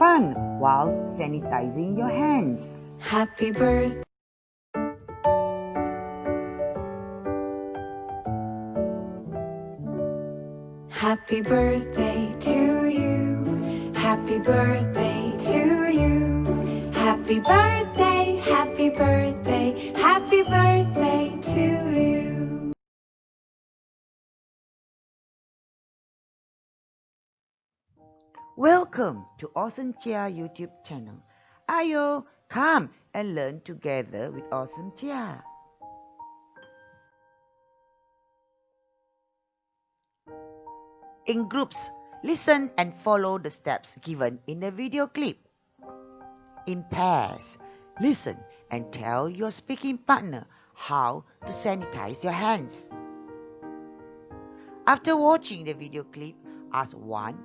fun while sanitizing your hands. Happy birthday. Happy birthday to you. Happy birthday to you. Happy birthday, happy birthday, happy birthday to you. Welcome to Awesome Chia YouTube channel. Ayuh, come and learn together with Awesome Chia. In groups, listen and follow the steps given in the video clip. In pairs, listen and tell your speaking partner how to sanitize your hands. After watching the video clip, ask one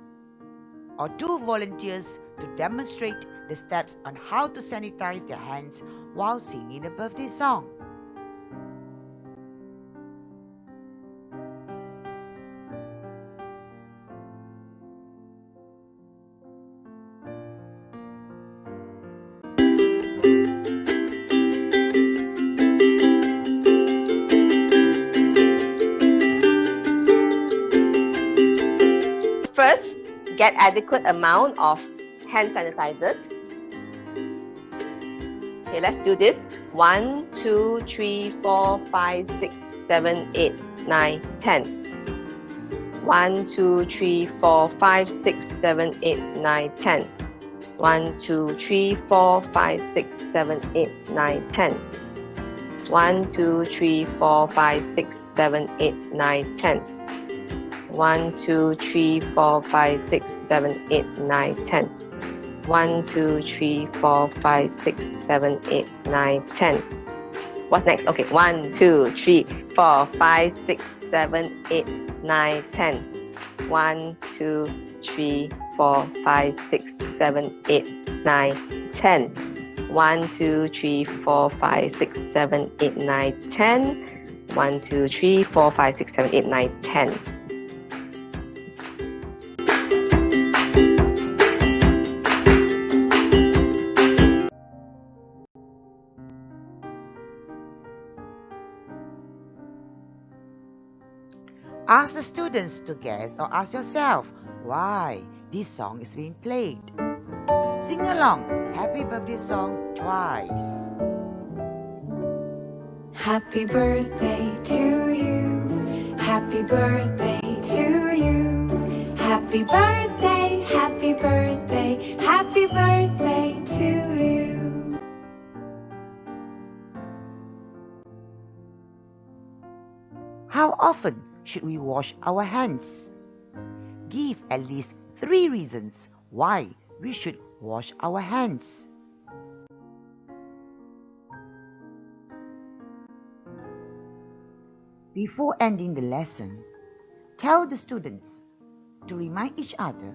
or two volunteers to demonstrate the steps on how to sanitize their hands while singing the birthday song. First, get adequate amount of hand sanitizers. Okay, let's do this. 1, 2, 3, 4, 5, 6, 7, 8, 9, 10. 1, 2, 3, 4, 5, 6, 7, 8, 9, 10. 1, 2, 3, 4, 5, 6, 7, 8, 9, 10. 1, 2, 3, 4, 5, 6, 7, 8, 9, 10. 1, 2, 3, 4, 5, 6, 7, 8, 9, 10. 1, 2, 3, 4, 5, 6, 7, 8, 9, 10. What's next? Okay, 1, 2, 3, 4, 5, 6, 7, 8, 9, 10. 1, 2, 3, 4, 5, 6, 7, 8, 9, 10. 1, 2, 3, 4, 5, 6, 7, 8, 9, 10. 1, 2, 3, 4, 5, 6, 7, 8, 9, 10. Ask the students to guess or ask yourself why this song is being played. Sing along Happy Birthday song twice. Happy birthday to you. Happy birthday to you. Happy birthday, happy birthday, happy birthday to you. How often should we wash our hands? Give at least 3 reasons why we should wash our hands. Before ending the lesson, tell the students to remind each other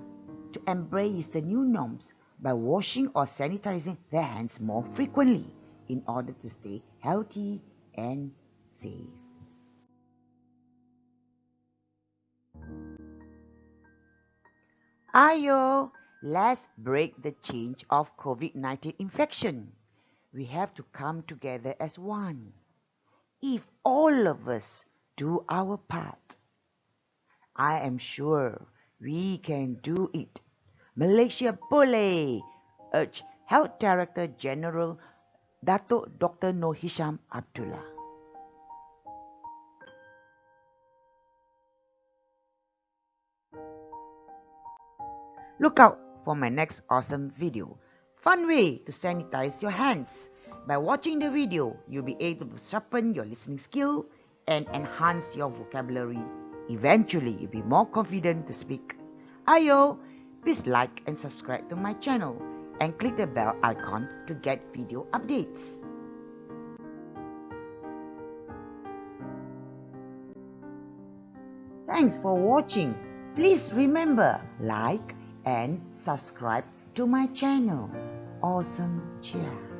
to embrace the new norms by washing or sanitizing their hands more frequently in order to stay healthy and safe. Ayuh, let's break the chain of COVID-19 infection. We have to come together as one. If all of us do our part, I am sure we can do it. Malaysia boleh, urged Health Director General Datuk Dr. Noor Hisham Abdullah. Look out for my next awesome video. Fun way to sanitize your hands. By watching the video, you'll be able to sharpen your listening skill and enhance your vocabulary. Eventually, you'll be more confident to speak. Ayuh, please like and subscribe to my channel and click the bell icon to get video updates. Thanks for watching. Please remember, like and subscribe to my channel. Awesome Chia.